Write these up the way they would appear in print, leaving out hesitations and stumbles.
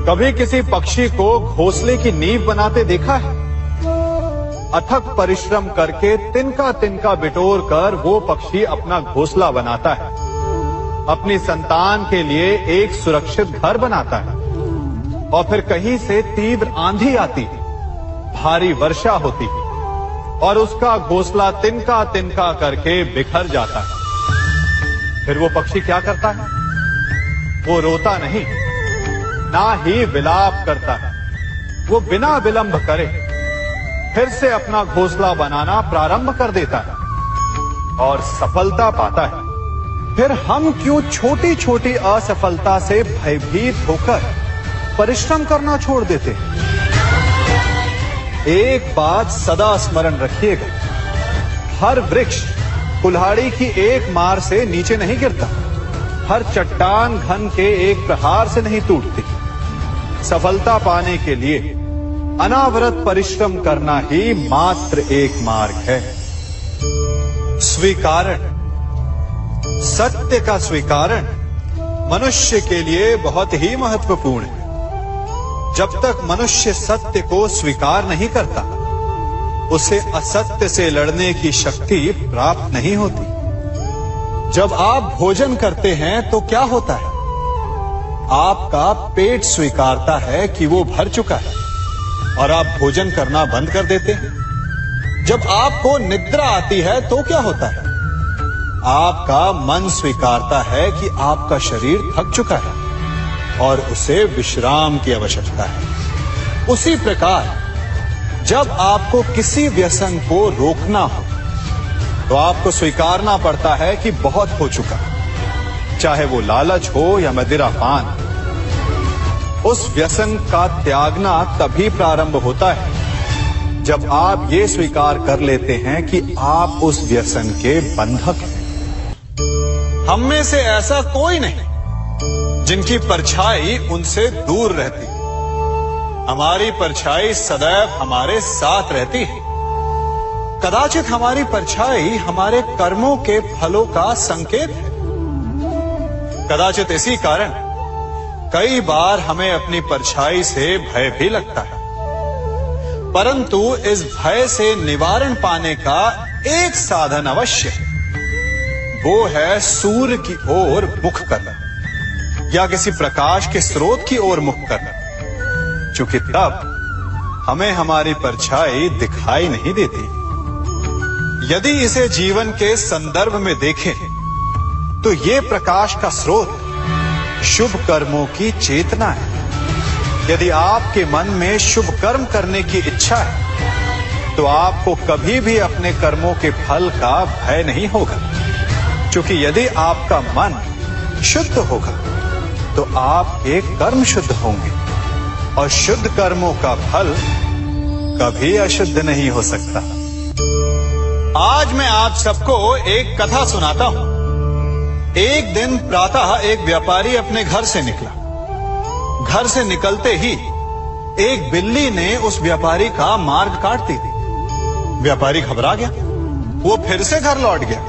कभी किसी पक्षी को घोंसले की नींव बनाते देखा है? अथक परिश्रम करके तिनका तिनका बिटोर कर वो पक्षी अपना घोंसला बनाता है, अपनी संतान के लिए एक सुरक्षित घर बनाता है। और फिर कहीं से तीव्र आंधी आती है, भारी वर्षा होती है और उसका घोंसला तिनका तिनका करके बिखर जाता है। फिर वो पक्षी क्या करता है? वो रोता नहीं, ना ही विलाप करता है। वो बिना विलंब करे फिर से अपना घोंसला बनाना प्रारंभ कर देता है और सफलता पाता है। फिर हम क्यों छोटी छोटी असफलता से भयभीत होकर परिश्रम करना छोड़ देते हैं? एक बात सदा स्मरण रखिएगा, हर वृक्ष कुल्हाड़ी की एक मार से नीचे नहीं गिरता, हर चट्टान घन के एक प्रहार से नहीं टूटती। सफलता पाने के लिए अनावरत परिश्रम करना ही मात्र एक मार्ग है। स्वीकारण, सत्य का स्वीकारण मनुष्य के लिए बहुत ही महत्वपूर्ण है। जब तक मनुष्य सत्य को स्वीकार नहीं करता, उसे असत्य से लड़ने की शक्ति प्राप्त नहीं होती। जब आप भोजन करते हैं तो क्या होता है? आपका पेट स्वीकारता है कि वो भर चुका है और आप भोजन करना बंद कर देते हैं। जब आपको निद्रा आती है तो क्या होता है? आपका मन स्वीकारता है कि आपका शरीर थक चुका है और उसे विश्राम की आवश्यकता है। उसी प्रकार जब आपको किसी व्यसन को रोकना हो तो आपको स्वीकारना पड़ता है कि बहुत हो चुका, चाहे वो लालच हो या मदिरापान। उस व्यसन का त्यागना तभी प्रारंभ होता है जब आप ये स्वीकार कर लेते हैं कि आप उस व्यसन के बंधक हैं। हम में से ऐसा कोई नहीं जिनकी परछाई उनसे दूर रहती। हमारी परछाई सदैव हमारे साथ रहती है। कदाचित हमारी परछाई हमारे कर्मों के फलों का संकेत है। कदाचित इसी कारण कई बार हमें अपनी परछाई से भय भी लगता है, परंतु इस भय से निवारण पाने का एक साधन अवश्य है। वो है सूर्य की ओर मुख करना या किसी प्रकाश के स्रोत की ओर मुख करना, क्योंकि तब हमें हमारी परछाई दिखाई नहीं देती। यदि इसे जीवन के संदर्भ में देखें तो ये प्रकाश का स्रोत शुभ कर्मों की चेतना है। यदि आपके मन में शुभ कर्म करने की इच्छा है तो आपको कभी भी अपने कर्मों के फल का भय नहीं होगा, क्योंकि यदि आपका मन शुद्ध होगा तो आपके कर्म शुद्ध होंगे और शुद्ध कर्मों का फल कभी अशुद्ध नहीं हो सकता। आज मैं आप सबको एक कथा सुनाता हूं। एक दिन प्रातः एक व्यापारी अपने घर से निकला। घर से निकलते ही एक बिल्ली ने उस व्यापारी का मार्ग काट दी। व्यापारी घबरा गया। वो फिर से घर लौट गया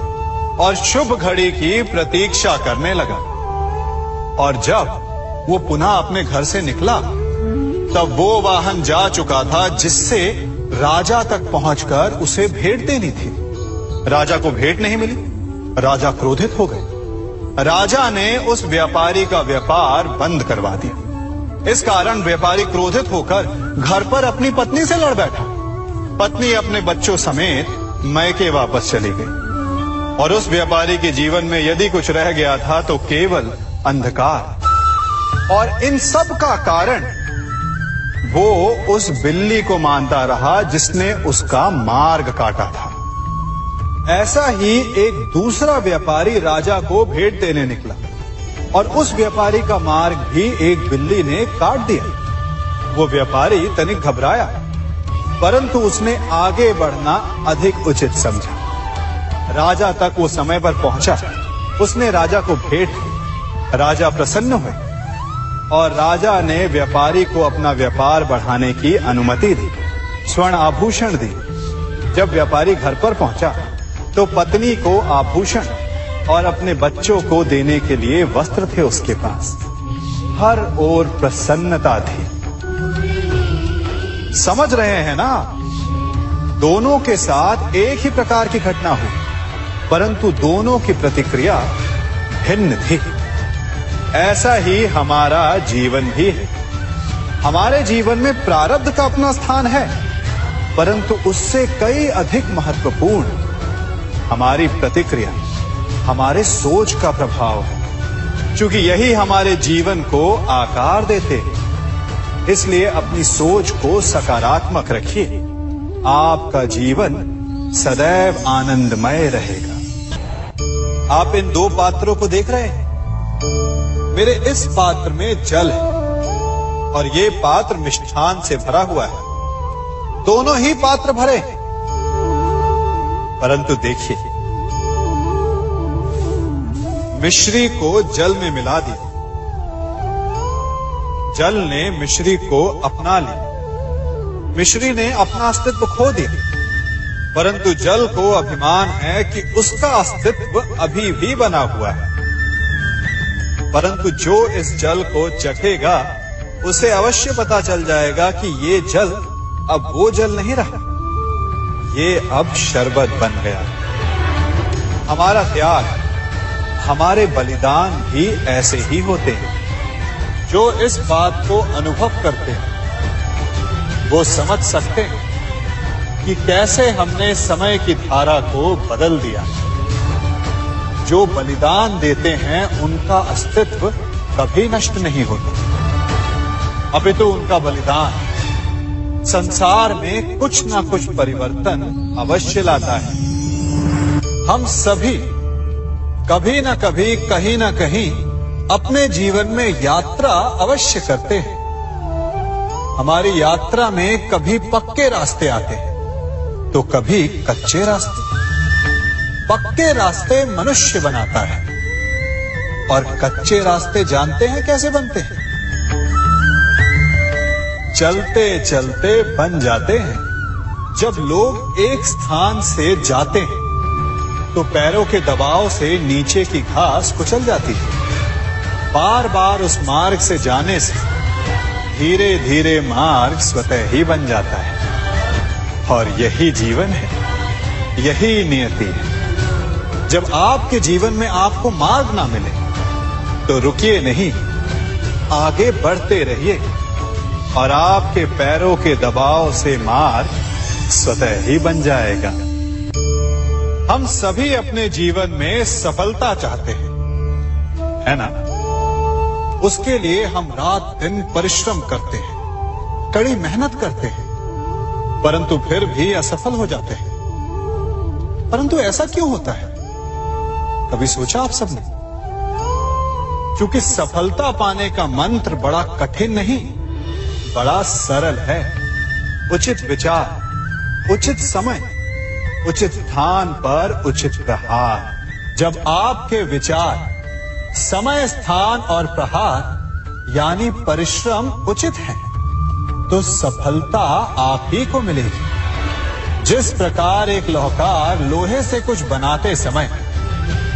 और शुभ घड़ी की प्रतीक्षा करने लगा। और जब वो पुनः अपने घर से निकला तब वो वाहन जा चुका था जिससे राजा तक पहुंचकर उसे भेंट देनी थी। राजा को भेंट नहीं मिली। राजा क्रोधित हो गए। राजा ने उस व्यापारी का व्यापार बंद करवा दिया। इस कारण व्यापारी क्रोधित होकर घर पर अपनी पत्नी से लड़ बैठा। पत्नी अपने बच्चों समेत मैके वापस चली गई और उस व्यापारी के जीवन में यदि कुछ रह गया था तो केवल अंधकार। और इन सब का कारण वो उस बिल्ली को मानता रहा जिसने उसका मार्ग काटा था। ऐसा ही एक दूसरा व्यापारी राजा को भेंट देने निकला और उस व्यापारी का मार्ग भी एक बिल्ली ने काट दिया। वो व्यापारी तनिक घबराया, परंतु उसने आगे बढ़ना अधिक उचित समझा। राजा तक वो समय पर पहुंचा। उसने राजा को भेंट दी। राजा प्रसन्न हुए और राजा ने व्यापारी को अपना व्यापार बढ़ाने की अनुमति दी, स्वर्ण आभूषण दी। जब व्यापारी घर पर पहुंचा तो पत्नी को आभूषण और अपने बच्चों को देने के लिए वस्त्र थे उसके पास। हर ओर प्रसन्नता थी। समझ रहे हैं ना, दोनों के साथ एक ही प्रकार की घटना हुई, परंतु दोनों की प्रतिक्रिया भिन्न थी। ऐसा ही हमारा जीवन भी है। हमारे जीवन में प्रारब्ध का अपना स्थान है, परंतु उससे कई अधिक महत्वपूर्ण हमारी प्रतिक्रिया, हमारे सोच का प्रभाव है। क्योंकि यही हमारे जीवन को आकार देते हैं, इसलिए अपनी सोच को सकारात्मक रखिए। आपका जीवन सदैव आनंदमय रहेगा। आप इन दो पात्रों को देख रहे हैं। मेरे इस पात्र में जल है और ये पात्र मिष्ठान से भरा हुआ है। दोनों ही पात्र भरे हैं, परंतु देखिए, मिश्री को जल में मिला दिया, जल ने मिश्री को अपना लिया, मिश्री ने अपना अस्तित्व खो दिया, परंतु जल को अभिमान है कि उसका अस्तित्व अभी भी बना हुआ है। परंतु जो इस जल को चखेगा उसे अवश्य पता चल जाएगा कि ये जल अब वो जल नहीं रहा, ये अब शरबत बन गया। हमारा त्याग, हमारे बलिदान भी ऐसे ही होते हैं। जो इस बात को अनुभव करते हैं वो समझ सकते हैं कि कैसे हमने समय की धारा को बदल दिया। जो बलिदान देते हैं उनका अस्तित्व कभी नष्ट नहीं होता, अपितु उनका बलिदान संसार में कुछ ना कुछ परिवर्तन अवश्य लाता है। हम सभी कभी ना कभी, कहीं ना कहीं अपने जीवन में यात्रा अवश्य करते हैं। हमारी यात्रा में कभी पक्के रास्ते आते हैं तो कभी कच्चे रास्ते। पक्के रास्ते मनुष्य बनाता है और कच्चे रास्ते जानते हैं कैसे बनते हैं? चलते चलते बन जाते हैं। जब लोग एक स्थान से जाते हैं तो पैरों के दबाव से नीचे की घास कुचल जाती है। बार बार उस मार्ग से जाने से धीरे धीरे मार्ग स्वतः ही बन जाता है। और यही जीवन है, यही नियति है। जब आपके जीवन में आपको मार्ग ना मिले तो रुकिए नहीं, आगे बढ़ते रहिए और आपके पैरों के दबाव से मार्ग स्वतः ही बन जाएगा। हम सभी अपने जीवन में सफलता चाहते हैं, है ना? उसके लिए हम रात दिन परिश्रम करते हैं, कड़ी मेहनत करते हैं, परंतु फिर भी असफल हो जाते हैं। परंतु ऐसा क्यों होता है? कभी सोचा आप सबने? क्योंकि सफलता पाने का मंत्र बड़ा कठिन नहीं, बड़ा सरल है। उचित विचार, उचित समय, उचित स्थान पर उचित प्रहार। जब आपके विचार, समय, स्थान और प्रहार यानी परिश्रम उचित है तो सफलता आप ही को मिलेगी। जिस प्रकार एक लोहार लोहे से कुछ बनाते समय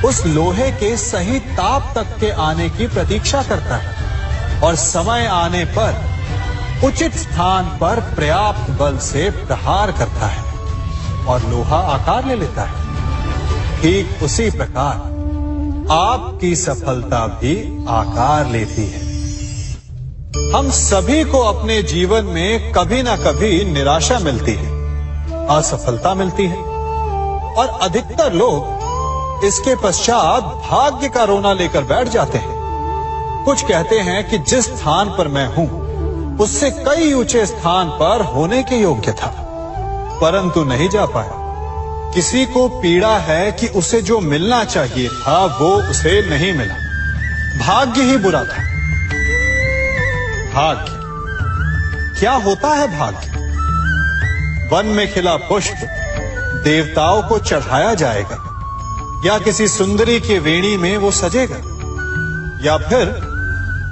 उस लोहे के सही ताप तक के आने की प्रतीक्षा करता है और समय आने पर उचित स्थान पर पर्याप्त बल से प्रहार करता है और लोहा आकार ले लेता है, ठीक उसी प्रकार आपकी सफलता भी आकार लेती है। हम सभी को अपने जीवन में कभी ना कभी निराशा मिलती है, असफलता मिलती है और अधिकतर लोग इसके पश्चात भाग्य का रोना लेकर बैठ जाते हैं। कुछ कहते हैं कि जिस स्थान पर मैं हूं उससे कई ऊंचे स्थान पर होने के योग्य था, परंतु नहीं जा पाया। किसी को पीड़ा है कि उसे जो मिलना चाहिए था वो उसे नहीं मिला, भाग्य ही बुरा था। भाग्य क्या होता है? भाग्य वन में खिला पुष्प देवताओं को चढ़ाया जाएगा या किसी सुंदरी की वेणी में वो सजेगा या फिर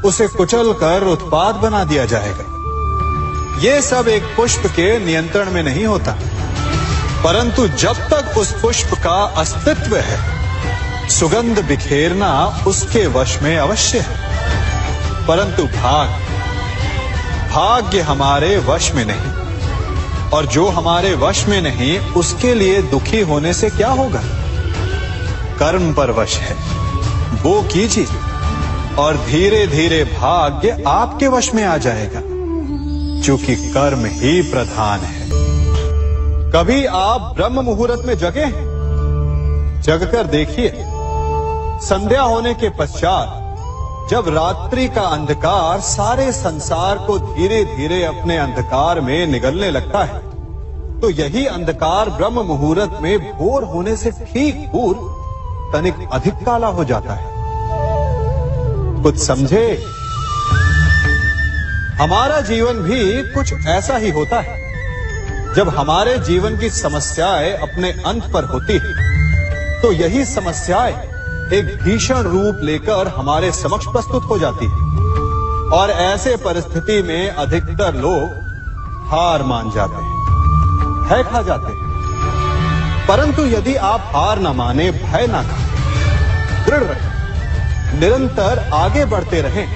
उसे कुचल कर उत्पाद बना दिया जाएगा। ये सब एक पुष्प के नियंत्रण में नहीं होता, परंतु जब तक उस पुष्प का अस्तित्व है सुगंध बिखेरना उसके वश में अवश्य है। परंतु भाग्य हमारे वश में नहीं, और जो हमारे वश में नहीं उसके लिए दुखी होने से क्या होगा। कर्म पर वश है, वो कीजिए और धीरे धीरे भाग्य आपके वश में आ जाएगा, क्योंकि कर्म ही प्रधान है। कभी आप ब्रह्म मुहूर्त में जगे हैं? जगकर देखिए, संध्या होने के पश्चात जब रात्रि का अंधकार सारे संसार को धीरे धीरे अपने अंधकार में निगलने लगता है, तो यही अंधकार ब्रह्म मुहूर्त में भोर होने से ठीक पूर्व तनिक अधिक काला हो जाता है। कुछ समझे? हमारा जीवन भी कुछ ऐसा ही होता है। जब हमारे जीवन की समस्याएं अपने अंत पर होती है, तो यही समस्याएं एक भीषण रूप लेकर हमारे समक्ष प्रस्तुत हो जाती है, और ऐसे परिस्थिति में अधिकतर लोग हार मान जाते हैं, भय खा जाते हैं। परंतु यदि आप हार न माने, भय न खाएं, दृढ़ रहें, निरंतर आगे बढ़ते रहें,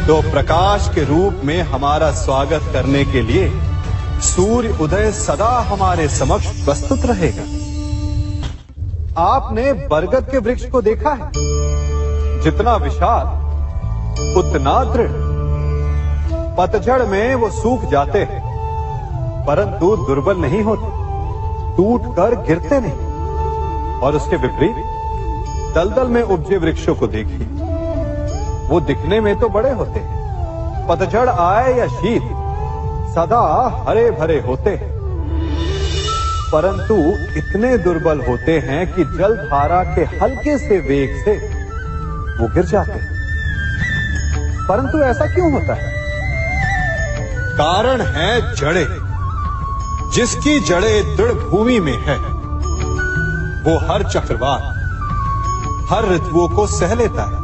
तो प्रकाश के रूप में हमारा स्वागत करने के लिए सूर्य उदय सदा हमारे समक्ष प्रस्तुत रहेगा। आपने बरगद के वृक्ष को देखा है? जितना विशाल उतना दृढ़। पतझड़ में वो सूख जाते हैं, परंतु दुर्बल नहीं होते, टूटकर गिरते नहीं। और उसके विपरीत दलदल में उपजे वृक्षों को देखिए, वो दिखने में तो बड़े होते हैं, पतझड़ आए या शीत सदा हरे भरे होते हैं, परंतु इतने दुर्बल होते हैं कि जल धारा के हल्के से वेग से वो गिर जाते हैं। परंतु ऐसा क्यों होता है? कारण है जड़ें। जिसकी जड़ें दृढ़ भूमि में है, वो हर चक्रवात, हर ऋतुओं को सह लेता है,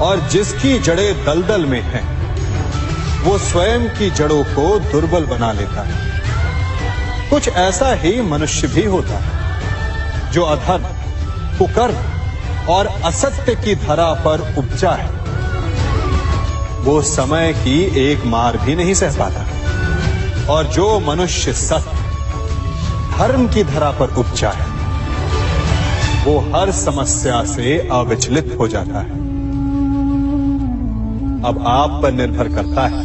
और जिसकी जड़ें दलदल में है, वो स्वयं की जड़ों को दुर्बल बना लेता है। कुछ ऐसा ही मनुष्य भी होता है, जो अधर्म, कुकर्म और असत्य की धरा पर उपजा है। वो समय की एक मार भी नहीं सह पाता, और जो मनुष्य सत्य, धर्म की धरा पर उपजा है, वो हर समस्या से अविचलित हो जाता है। अब आप पर निर्भर करता है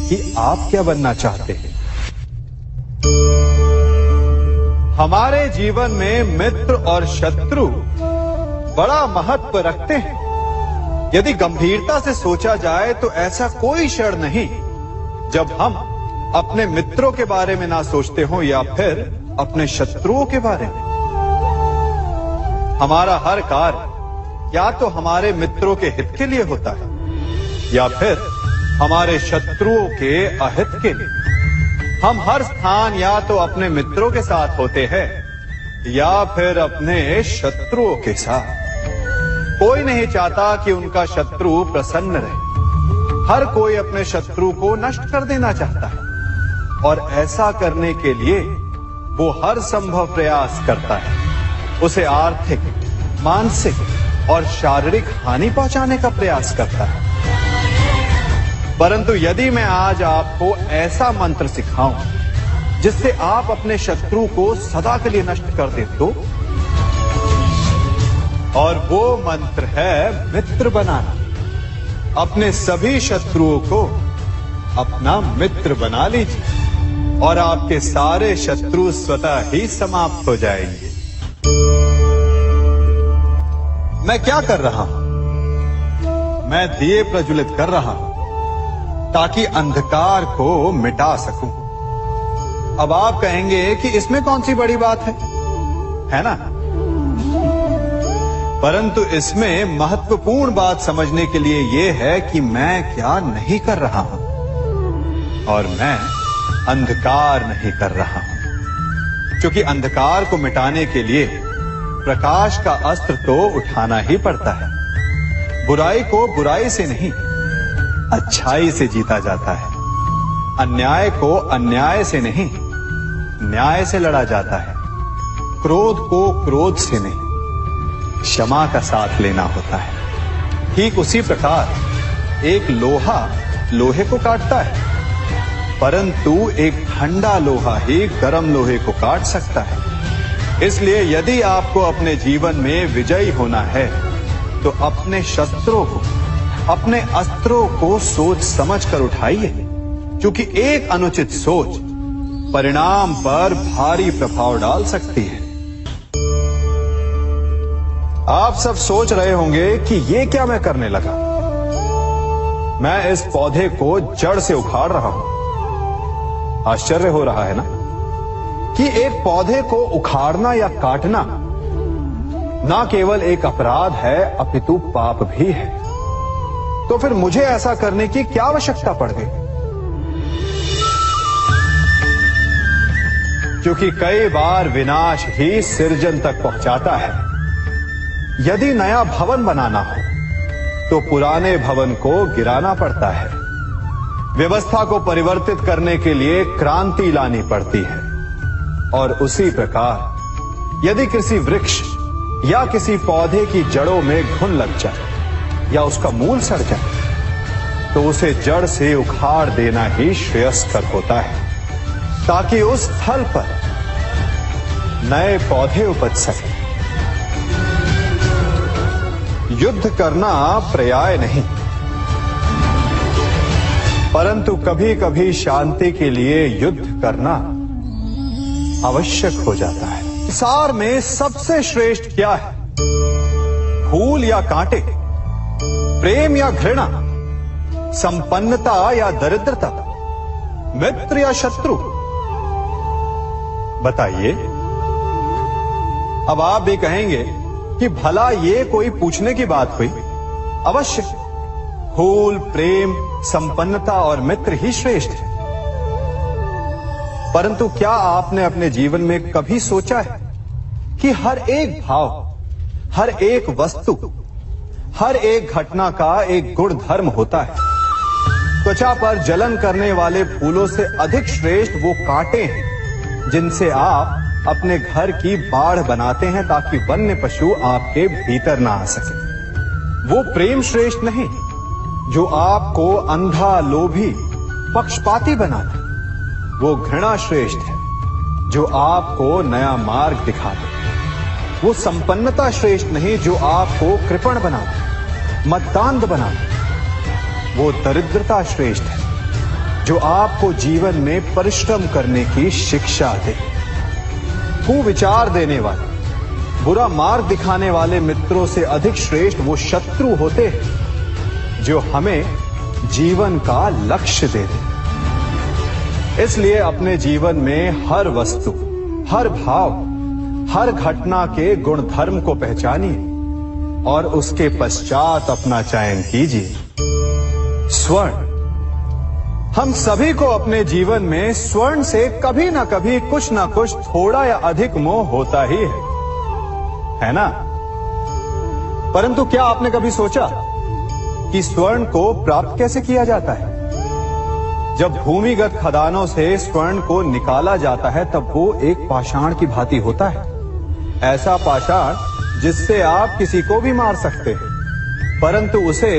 कि आप क्या बनना चाहते हैं। हमारे जीवन में मित्र और शत्रु बड़ा महत्व रखते हैं। यदि गंभीरता से सोचा जाए तो ऐसा कोई क्षण नहीं जब हम अपने मित्रों के बारे में ना सोचते हो, या फिर अपने शत्रुओं के बारे में। हमारा हर कार्य या तो हमारे मित्रों के हित के लिए होता है, या फिर हमारे शत्रुओं के अहित के लिए। हम हर स्थान या तो अपने मित्रों के साथ होते हैं, या फिर अपने शत्रुओं के साथ। कोई नहीं चाहता कि उनका शत्रु प्रसन्न रहे। हर कोई अपने शत्रु को नष्ट कर देना चाहता है, और ऐसा करने के लिए वो हर संभव प्रयास करता है। उसे आर्थिक, मानसिक और शारीरिक हानि पहुंचाने का प्रयास करता है। परंतु यदि मैं आज आपको ऐसा मंत्र सिखाऊं जिससे आप अपने शत्रु को सदा के लिए नष्ट कर दे तो, और वो मंत्र है मित्र बनाना। अपने सभी शत्रुओं को अपना मित्र बना लीजिए, और आपके सारे शत्रु स्वतः ही समाप्त हो जाएंगे। मैं क्या कर रहा हूं? मैं दिए प्रज्वलित कर रहा हूं ताकि अंधकार को मिटा सकूं। अब आप कहेंगे कि इसमें कौन सी बड़ी बात है ना? परंतु इसमें महत्वपूर्ण बात समझने के लिए यह है कि मैं क्या नहीं कर रहा हूं, और मैं अंधकार नहीं कर रहा हूं। क्योंकि अंधकार को मिटाने के लिए प्रकाश का अस्त्र तो उठाना ही पड़ता है। बुराई को बुराई से नहीं, अच्छाई से जीता जाता है। अन्याय को अन्याय से नहीं, न्याय से लड़ा जाता है। क्रोध को क्रोध से नहीं, क्षमा का साथ लेना होता है। ठीक उसी प्रकार एक लोहा लोहे को काटता है, परंतु एक ठंडा लोहा ही गर्म लोहे को काट सकता है। इसलिए यदि आपको अपने जीवन में विजयी होना है तो अपने शस्त्रों को, अपने अस्त्रों को सोच समझ कर उठाइए, क्योंकि एक अनुचित सोच परिणाम पर भारी प्रभाव डाल सकती है। आप सब सोच रहे होंगे कि ये क्या मैं करने लगा। मैं इस पौधे को जड़ से उखाड़ रहा हूं। आश्चर्य हो रहा है ना कि एक पौधे को उखाड़ना या काटना ना केवल एक अपराध है अपितु पाप भी है। तो फिर मुझे ऐसा करने की क्या आवश्यकता पड़ गई? क्योंकि कई बार विनाश ही सृजन तक पहुंचाता है। यदि नया भवन बनाना हो तो पुराने भवन को गिराना पड़ता है। व्यवस्था को परिवर्तित करने के लिए क्रांति लानी पड़ती है। और उसी प्रकार यदि किसी वृक्ष या किसी पौधे की जड़ों में घुन लग जाए या उसका मूल सड़ जाए तो उसे जड़ से उखाड़ देना ही श्रेयस्कर होता है, ताकि उस स्थल पर नए पौधे उपज सके। युद्ध करना पर्याय नहीं, परंतु कभी कभी शांति के लिए युद्ध करना आवश्यक हो जाता है। संसार में सबसे श्रेष्ठ क्या है? फूल या कांटे, प्रेम या घृणा, संपन्नता या दरिद्रता, मित्र या शत्रु? बताइए। अब आप भी कहेंगे कि भला ये कोई पूछने की बात हुई? अवश्य फूल, प्रेम, संपन्नता और मित्र ही श्रेष्ठ है। परंतु क्या आपने अपने जीवन में कभी सोचा है कि हर एक भाव, हर एक वस्तु, हर एक घटना का एक गुण धर्म होता है? त्वचा पर जलन करने वाले फूलों से अधिक श्रेष्ठ वो कांटे हैं जिनसे आप अपने घर की बाढ़ बनाते हैं ताकि वन्य पशु आपके भीतर ना आ सके। वो प्रेम श्रेष्ठ नहीं जो आपको अंधा, लोभी, पक्षपाती बनाता। वो घृणा श्रेष्ठ है जो आपको नया मार्ग दिखाता। वो संपन्नता श्रेष्ठ नहीं जो आपको कृपण बनाता, मद्दांध बनाता। वो दरिद्रता श्रेष्ठ है जो आपको जीवन में परिश्रम करने की शिक्षा दे। कुविचार देने वाले, बुरा मार्ग दिखाने वाले मित्रों से अधिक श्रेष्ठ वो शत्रु होते हैं जो हमें जीवन का लक्ष्य दे दे। इसलिए अपने जीवन में हर वस्तु, हर भाव, हर घटना के गुण धर्म को पहचानिए और उसके पश्चात अपना चयन कीजिए। स्वर्ण। हम सभी को अपने जीवन में स्वर्ण से कभी ना कभी कुछ ना कुछ थोड़ा या अधिक मोह होता ही है ना? परंतु क्या आपने कभी सोचा कि स्वर्ण को प्राप्त कैसे किया जाता है? जब भूमिगत खदानों से स्वर्ण को निकाला जाता है तब वो एक पाषाण की भांति होता है। ऐसा पाषाण जिससे आप किसी को भी मार सकते हैं, परंतु उसे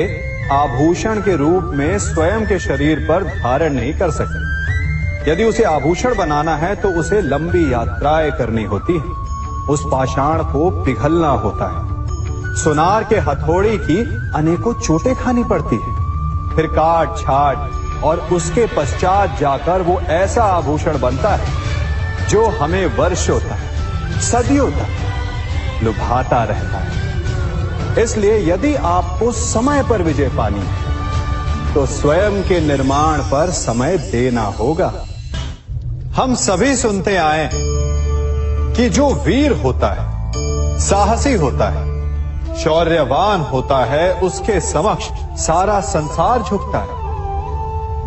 आभूषण के रूप में स्वयं के शरीर पर धारण नहीं कर सकते। यदि उसे आभूषण बनाना है तो उसे लंबी यात्राएं करनी होती है। उस पाषाण को पिघलना होता है। सुनार के हथौड़ी की अनेकों चोटें खानी पड़ती है। फिर काट छाट और उसके पश्चात जाकर वो ऐसा आभूषण बनता है जो हमें वर्षों तक, सदियों तक लुभाता रहता है। इसलिए यदि आपको समय पर विजय पानी है तो स्वयं के निर्माण पर समय देना होगा। हम सभी सुनते आए कि जो वीर होता है, साहसी होता है, शौर्यवान होता है, उसके समक्ष सारा संसार झुकता है।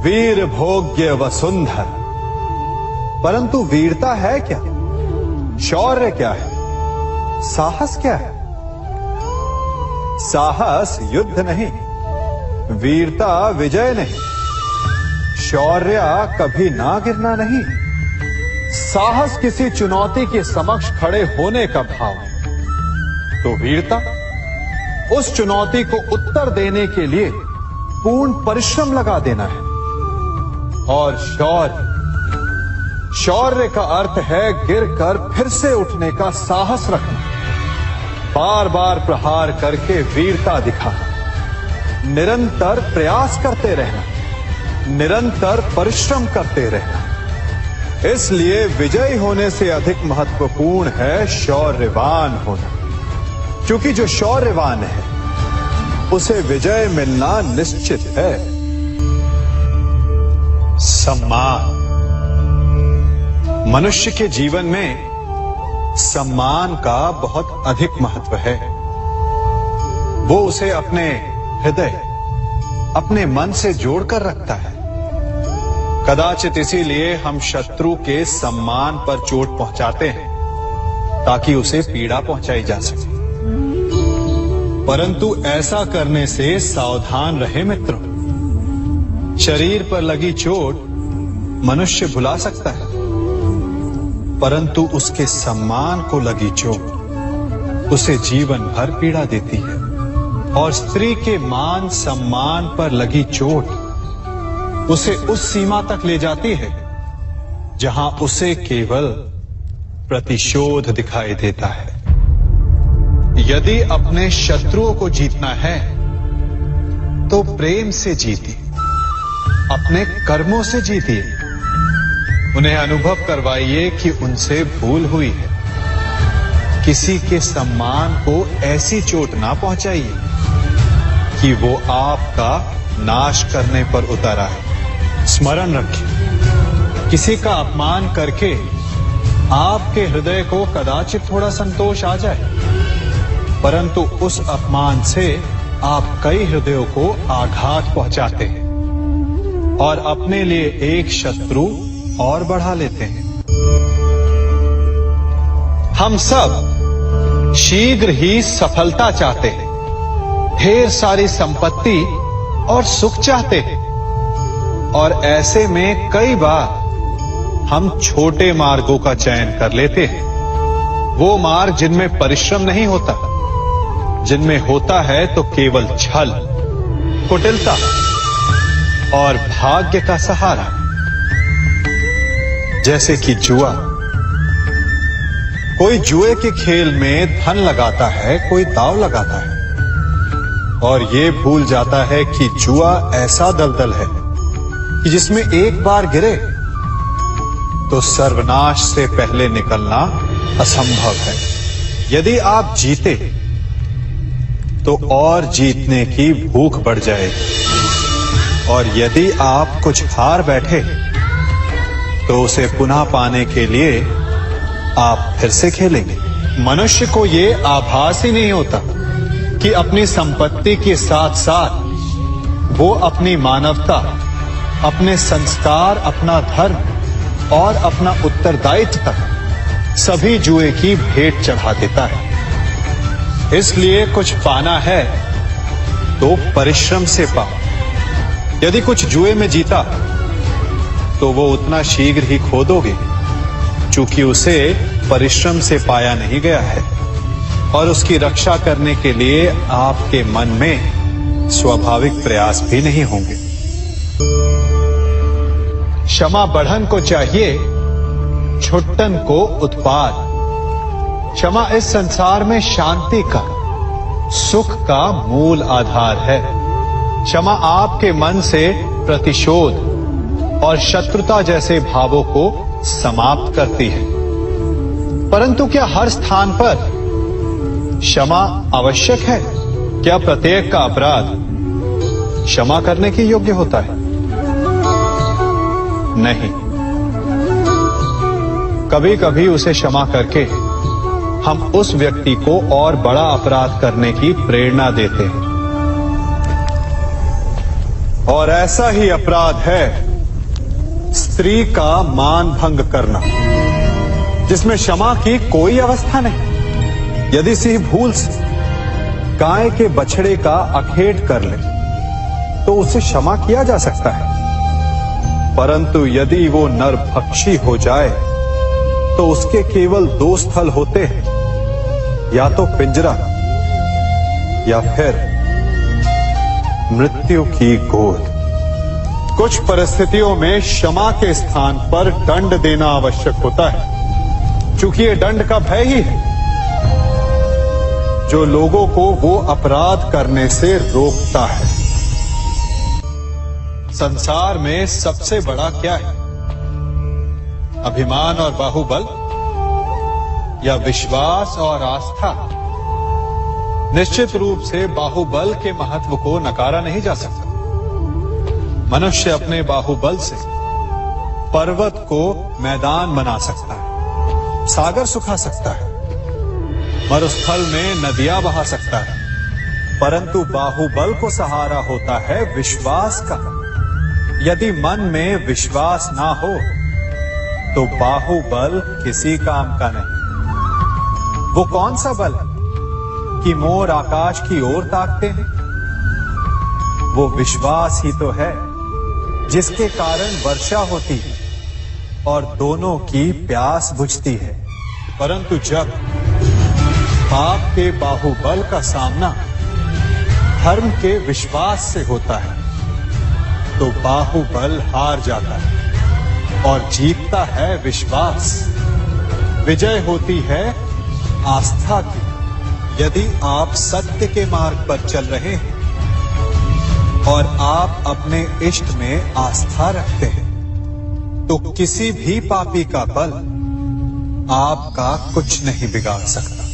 वीर भोग्य वसुंधर। परंतु वीरता है क्या? शौर्य क्या है? साहस क्या है? साहस युद्ध नहीं, वीरता विजय नहीं, शौर्य कभी ना गिरना नहीं। साहस किसी चुनौती के समक्ष खड़े होने का भाव है। तो वीरता उस चुनौती को उत्तर देने के लिए पूर्ण परिश्रम लगा देना है। और शौर्य का अर्थ है गिरकर फिर से उठने का साहस रखना, बार बार प्रहार करके वीरता दिखाना, निरंतर प्रयास करते रहना, निरंतर परिश्रम करते रहना। इसलिए विजयी होने से अधिक महत्वपूर्ण है शौर्यवान होना, क्योंकि जो शौर्यवान है उसे विजय मिलना निश्चित है। सम्मान। मनुष्य के जीवन में सम्मान का बहुत अधिक महत्व है। वो उसे अपने हृदय, अपने मन से जोड़कर रखता है। कदाचित इसीलिए हम शत्रु के सम्मान पर चोट पहुंचाते हैं ताकि उसे पीड़ा पहुंचाई जा सके। परंतु ऐसा करने से सावधान रहे मित्रों। शरीर पर लगी चोट मनुष्य भुला सकता है, परंतु उसके सम्मान को लगी चोट उसे जीवन भर पीड़ा देती है। और स्त्री के मान सम्मान पर लगी चोट उसे उस सीमा तक ले जाती है जहां उसे केवल प्रतिशोध दिखाई देता है। यदि अपने शत्रुओं को जीतना है तो प्रेम से जीतिए, अपने कर्मों से जीतिए। उन्हें अनुभव करवाइए कि उनसे भूल हुई है। किसी के सम्मान को ऐसी चोट ना पहुंचाइए कि वो आपका नाश करने पर उतर आए। स्मरण रखिए, किसी का अपमान करके आपके हृदय को कदाचित थोड़ा संतोष आ जाए, परंतु उस अपमान से आप कई हृदयों को आघात पहुंचाते हैं और अपने लिए एक शत्रु और बढ़ा लेते हैं। हम सब शीघ्र ही सफलता चाहते हैं, ढेर सारी संपत्ति और सुख चाहते हैं, और ऐसे में कई बार हम छोटे मार्गों का चयन कर लेते हैं। वो मार्ग जिनमें परिश्रम नहीं होता, जिनमें होता है तो केवल छल, कुटिलता और भाग्य का सहारा। जैसे कि जुआ। कोई जुए के खेल में धन लगाता है, कोई दांव लगाता है और ये भूल जाता है कि जुआ ऐसा दलदल है कि जिसमें एक बार गिरे तो सर्वनाश से पहले निकलना असंभव है। यदि आप जीते तो और जीतने की भूख बढ़ जाएगी, और यदि आप कुछ हार बैठे तो उसे पुनः पाने के लिए आप फिर से खेलेंगे। मनुष्य को ये आभास ही नहीं होता कि अपनी संपत्ति के साथ साथ वो अपनी मानवता, अपने संस्कार, अपना धर्म और अपना उत्तरदायित्व तक सभी जुए की भेंट चढ़ा देता है। इसलिए कुछ पाना है तो परिश्रम से पाओ। यदि कुछ जुए में जीता तो वो उतना शीघ्र ही खो दोगे, चूंकि उसे परिश्रम से पाया नहीं गया है, और उसकी रक्षा करने के लिए आपके मन में स्वाभाविक प्रयास भी नहीं होंगे। क्षमा बढ़न को चाहिए, छुट्टन को उत्पाद। क्षमा इस संसार में शांति का, सुख का मूल आधार है। क्षमा आपके मन से प्रतिशोध और शत्रुता जैसे भावों को समाप्त करती है। परंतु क्या हर स्थान पर क्षमा आवश्यक है? क्या प्रत्येक का अपराध क्षमा करने के योग्य होता है? नहीं। कभी कभी उसे क्षमा करके हम उस व्यक्ति को और बड़ा अपराध करने की प्रेरणा देते हैं, और ऐसा ही अपराध है स्त्री का मान भंग करना, जिसमें क्षमा की कोई अवस्था नहीं। यदि सिंह भूल से गाय के बछड़े का अखेट कर ले तो उसे क्षमा किया जा सकता है, परंतु यदि वो नरभक्षी हो जाए तो उसके केवल दो स्थल होते हैं, या तो पिंजरा या फिर मृत्यु की गोद। कुछ परिस्थितियों में क्षमा के स्थान पर दंड देना आवश्यक होता है, क्योंकि ये दंड का भय ही है जो लोगों को वो अपराध करने से रोकता है। संसार में सबसे बड़ा क्या है? अभिमान और बाहुबल या विश्वास और आस्था? निश्चित रूप से बाहुबल के महत्व को नकारा नहीं जा सकता। मनुष्य अपने बाहुबल से पर्वत को मैदान बना सकता है, सागर सुखा सकता है, मरुस्थल में नदियां बहा सकता है, परंतु बाहुबल को सहारा होता है विश्वास का। यदि मन में विश्वास ना हो तो बाहुबल किसी काम का नहीं। वो कौन सा बल है कि मोर आकाश की ओर ताकते हैं? वो विश्वास ही तो है जिसके कारण वर्षा होती है और दोनों की प्यास बुझती है। परंतु जब पाप के बाहुबल का सामना धर्म के विश्वास से होता है तो बाहुबल हार जाता है और जीतता है विश्वास। विजय होती है आस्था की। यदि आप सत्य के मार्ग पर चल रहे हैं और आप अपने इष्ट में आस्था रखते हैं तो किसी भी पापी का बल आपका कुछ नहीं बिगाड़ सकता।